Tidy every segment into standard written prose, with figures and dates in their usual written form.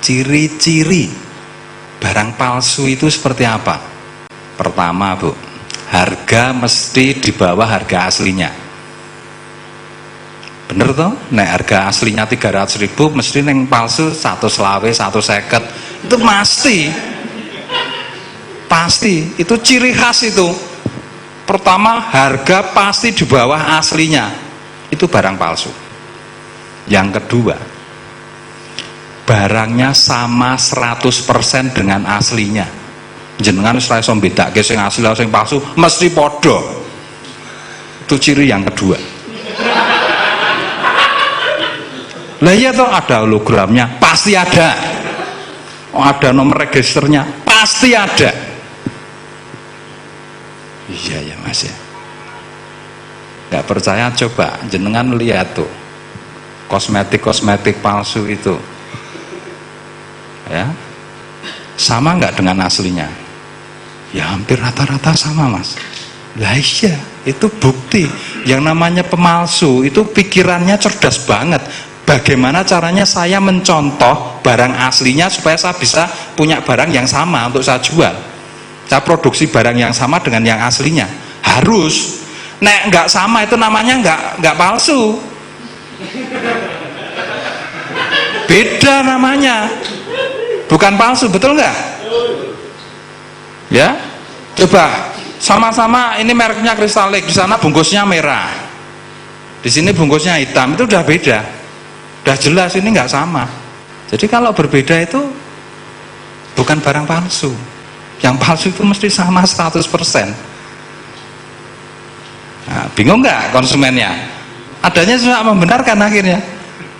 Ciri-ciri barang palsu itu seperti apa? Pertama, Bu, harga mesti di bawah harga aslinya. Bener toh? Nek harga aslinya 300.000, mesti neng palsu 120, 150. Itu pasti. Itu ciri khas itu. Pertama, harga pasti di bawah aslinya. Itu barang palsu. Yang kedua, barangnya sama 100% dengan aslinya. Jenengan wis ora iso mbedakake sing asli sing palsu, mesti padha. Itu ciri yang kedua. Lah iya toh, ada hologramnya, pasti ada. Ada nomor registernya, pasti ada. Iya ya Mas ya. Nggak percaya coba jenengan lihat tuh kosmetik palsu itu. Ya, sama nggak dengan aslinya? Ya hampir rata-rata sama Mas. Lah iya, itu bukti. Yang namanya pemalsu itu pikirannya cerdas banget. Bagaimana caranya saya mencontoh barang aslinya supaya saya bisa punya barang yang sama untuk saya jual. Saya produksi barang yang sama dengan yang aslinya. Harus. Nek nggak sama itu namanya nggak palsu. Beda namanya. Bukan palsu, betul nggak? Ya, coba sama-sama ini mereknya Kristalik, di sana bungkusnya merah, di sini bungkusnya hitam, itu udah beda, udah jelas ini nggak sama. Jadi kalau berbeda itu bukan barang palsu. Yang palsu itu mesti sama 100%. Nah, bingung nggak konsumennya? Adanya cuma membenarkan akhirnya.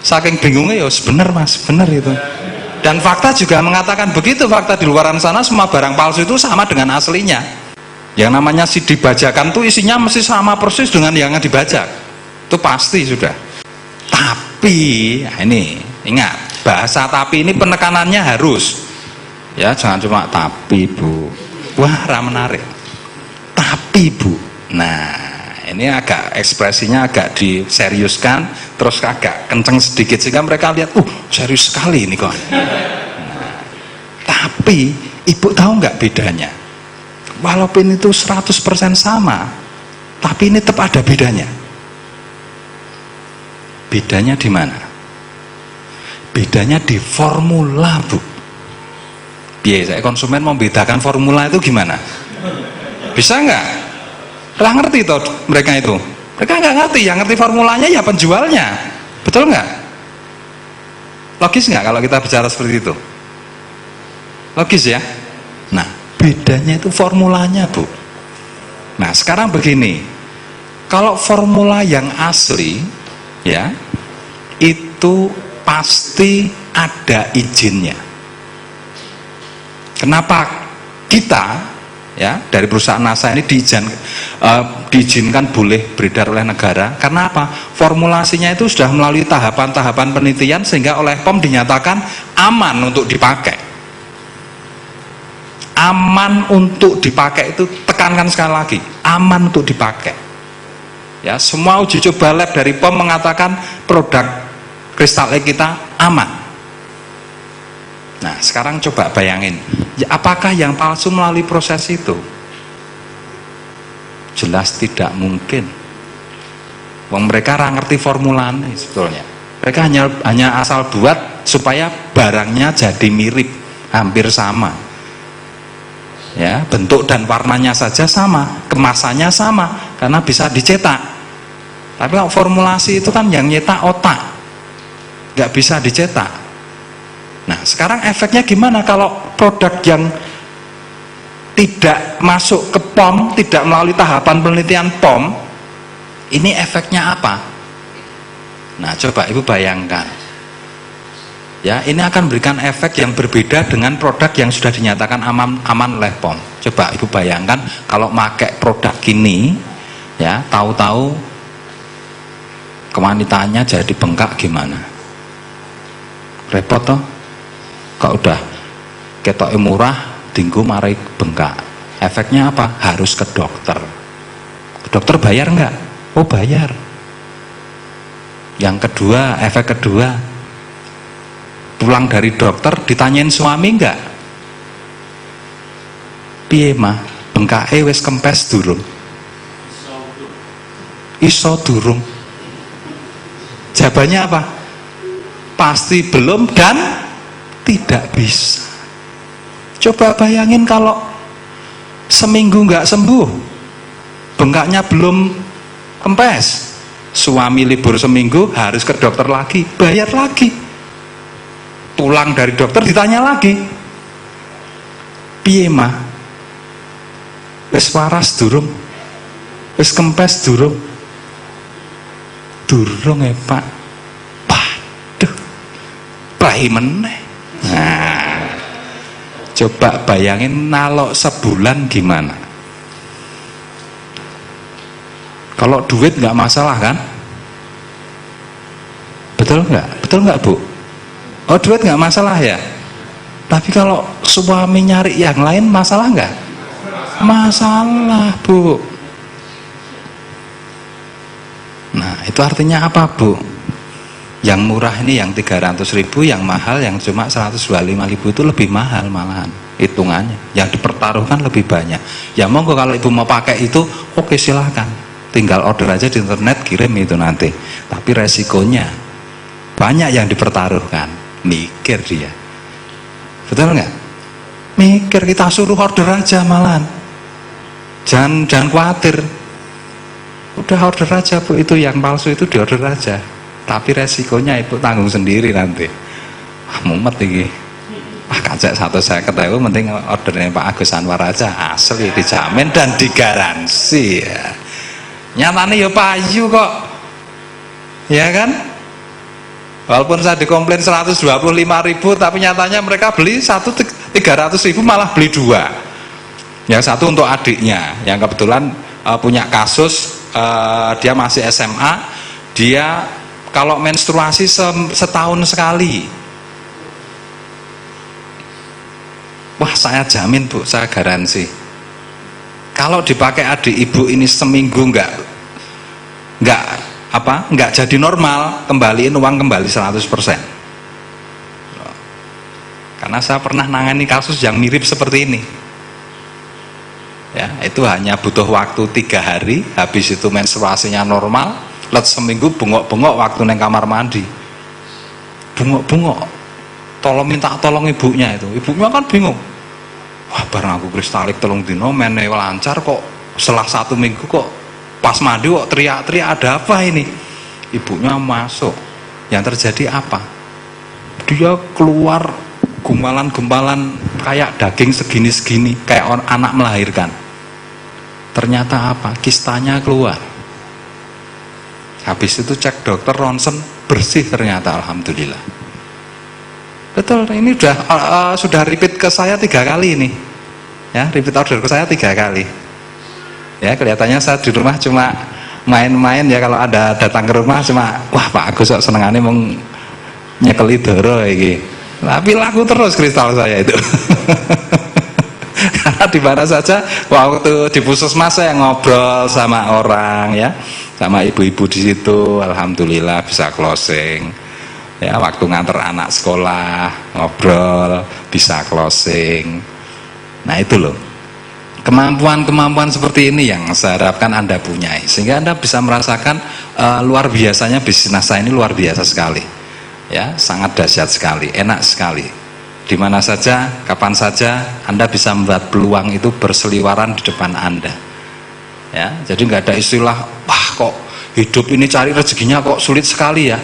Saking bingungnya ya bener Mas, bener itu. Dan fakta juga mengatakan begitu. Fakta di luaran sana semua barang palsu itu sama dengan aslinya. Yang namanya CD bajakan tuh isinya mesti sama persis dengan yang dibajak. Itu pasti sudah. Tapi nah ini ingat, bahasa tapi ini penekanannya harus. Ya jangan cuma tapi Bu. Wah menarik. Tapi Bu. Nah ini agak ekspresinya agak diseriuskan, terus agak kenceng sedikit sehingga mereka lihat, serius sekali ini kok. Nah, tapi Ibu tahu nggak bedanya? Walaupun itu 100% sama, tapi ini tetap ada bedanya. Bedanya di mana? Bedanya di formula, Bu. Biasa konsumen membedakan formula itu gimana? Bisa nggak? Nggak ngerti toh mereka itu. Mereka nggak ngerti, yang ngerti formulanya ya penjualnya. Betul nggak? Logis nggak kalau kita bicara seperti itu? Logis ya? Nah, bedanya itu formulanya, Bu. Nah, sekarang begini. Kalau formula yang asli, ya, itu pasti ada izinnya. Kenapa kita ya dari perusahaan NASA ini diizinkan boleh beredar oleh negara? Karena apa? Formulasinya itu sudah melalui tahapan-tahapan penelitian sehingga oleh POM dinyatakan aman untuk dipakai. Aman untuk dipakai itu, tekankan sekali lagi, aman untuk dipakai. Ya, semua uji coba lab dari POM mengatakan produk Kristalik kita aman. Nah, sekarang coba bayangin, ya, apakah yang palsu melalui proses itu? Jelas tidak mungkin. Wong mereka ngerti formulanya sebetulnya. Mereka hanya asal buat supaya barangnya jadi mirip, hampir sama. Ya, bentuk dan warnanya saja sama, kemasannya sama, karena bisa dicetak. Tapi kalau formulasi itu kan yang nyetak otak, nggak bisa dicetak. Nah, sekarang efeknya gimana kalau produk yang tidak masuk ke POM, tidak melalui tahapan penelitian POM, ini efeknya apa? Nah, coba Ibu bayangkan. Ya, ini akan memberikan efek yang berbeda dengan produk yang sudah dinyatakan aman oleh POM. Coba Ibu bayangkan kalau pakai produk ini, ya, tahu-tahu kewanitaannya jadi bengkak gimana? Repot toh? Kalau udah ketoknya murah, tinggu marai bengkak. Efeknya apa? Harus ke dokter. Dokter bayar nggak? Oh bayar. Yang kedua, efek kedua, pulang dari dokter ditanyain suami enggak, piye mah bengkake wis kempes durung, iso durung. Jawabannya apa? Pasti belum dan tidak bisa. Coba bayangin kalau seminggu nggak sembuh, bengkaknya belum kempes, suami libur seminggu harus ke dokter lagi, bayar lagi. Pulang dari dokter ditanya lagi, piye mah wis waras durung, wis kempes durung, durung ya Pak. Waduh, bayi meneh. Nah, coba bayangin nalok sebulan gimana. Kalau duit nggak masalah kan? Betul nggak Bu? Oh, duit nggak masalah ya. Tapi kalau suami nyari yang lain masalah nggak? Masalah Bu. Nah, itu artinya apa Bu? Yang murah ini yang 300.000, yang mahal yang cuma 125.000 itu lebih mahal malahan hitungannya. Yang dipertaruhkan lebih banyak. Ya monggo kalau Ibu mau pakai itu, oke silahkan. Tinggal order aja di internet, kirim itu nanti. Tapi resikonya banyak yang dipertaruhkan. Mikir dia. Betul nggak? Mikir, kita suruh order aja malahan. Jangan khawatir. Udah order aja Bu, itu yang palsu itu diorder aja. Tapi resikonya Ibu tanggung sendiri nanti. Mumet iki. Kacek 150.000, penting ordernya Pak Agus Anwar aja, asli dijamin dan digaransi ya. Nyatanya ya payu kok. Ya kan? Walaupun saya dikomplain 125.000, tapi nyatanya mereka beli 300.000 malah beli 2. Yang satu untuk adiknya yang kebetulan punya kasus, dia masih SMA, dia kalau menstruasi setahun sekali. Wah, saya jamin Bu, saya garansi. Kalau dipakai adik ibu ini seminggu nggak jadi normal, kembaliin uang kembali 100%. Karena saya pernah nangani kasus yang mirip seperti ini. Ya, itu hanya butuh waktu 3 hari, habis itu menstruasinya normal. Let seminggu bengok-bengok waktu neng kamar mandi, bengok-bengok, minta tolong ibunya itu. Ibunya kan bingung, wah barang aku kristalik telung dino meneh lancar kok, setelah 1 minggu kok pas mandi kok teriak-teriak, ada apa ini? Ibunya masuk, yang terjadi apa? Dia keluar gumpalan-gumpalan kayak daging segini-segini, kayak anak melahirkan. Ternyata apa? Kistanya keluar. Habis itu cek dokter, ronsen, bersih ternyata, alhamdulillah. Betul, ini sudah repeat ke saya 3 kali ini. Ya, repeat order ke saya 3 kali. Ya, kelihatannya saya di rumah cuma main-main ya, kalau ada datang ke rumah cuma, wah Pak Agus kok senengane mung nyekeli doro iki. Tapi laku terus kristal saya itu. Karena di mana saja waktu di puskesmas saya ngobrol sama orang ya, sama ibu-ibu di situ, alhamdulillah bisa closing. Ya, waktu nganter anak sekolah ngobrol bisa closing. Nah itu loh, kemampuan-kemampuan seperti ini yang saya harapkan Anda punyai, sehingga Anda bisa merasakan luar biasanya bisnis saya ini, luar biasa sekali. Ya, sangat dahsyat sekali, enak sekali. Di mana saja, kapan saja Anda bisa membuat peluang itu berseliweran di depan Anda. Ya, jadi nggak ada istilah, wah kok hidup ini cari rezekinya kok sulit sekali ya.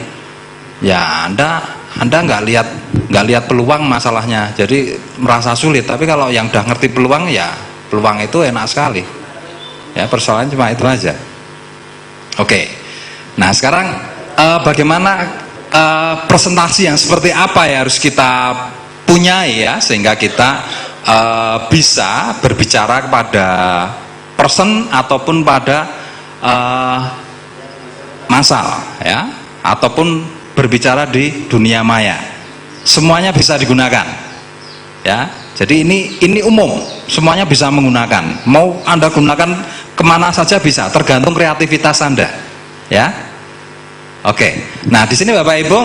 Ya, Anda nggak lihat peluang masalahnya, jadi merasa sulit. Tapi kalau yang udah ngerti peluang, ya peluang itu enak sekali. Ya, persoalannya cuma itu aja. Oke. Nah sekarang bagaimana presentasi yang seperti apa ya harus kita punyai ya, sehingga kita bisa berbicara kepada person ataupun pada masalah ya, ataupun berbicara di dunia maya, semuanya bisa digunakan ya. Jadi ini umum, semuanya bisa menggunakan, mau Anda gunakan kemana saja bisa, tergantung kreativitas Anda ya. Oke, nah di sini Bapak Ibu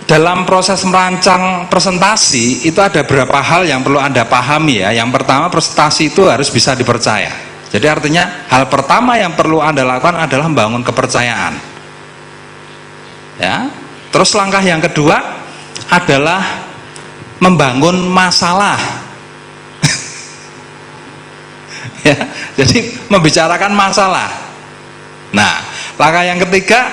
dalam proses merancang presentasi itu ada beberapa hal yang perlu Anda pahami ya. Yang pertama, presentasi itu harus bisa dipercaya. Jadi artinya hal pertama yang perlu Anda lakukan adalah membangun kepercayaan. Ya. Terus langkah yang kedua adalah membangun masalah. Ya, jadi membicarakan masalah. Nah, langkah yang ketiga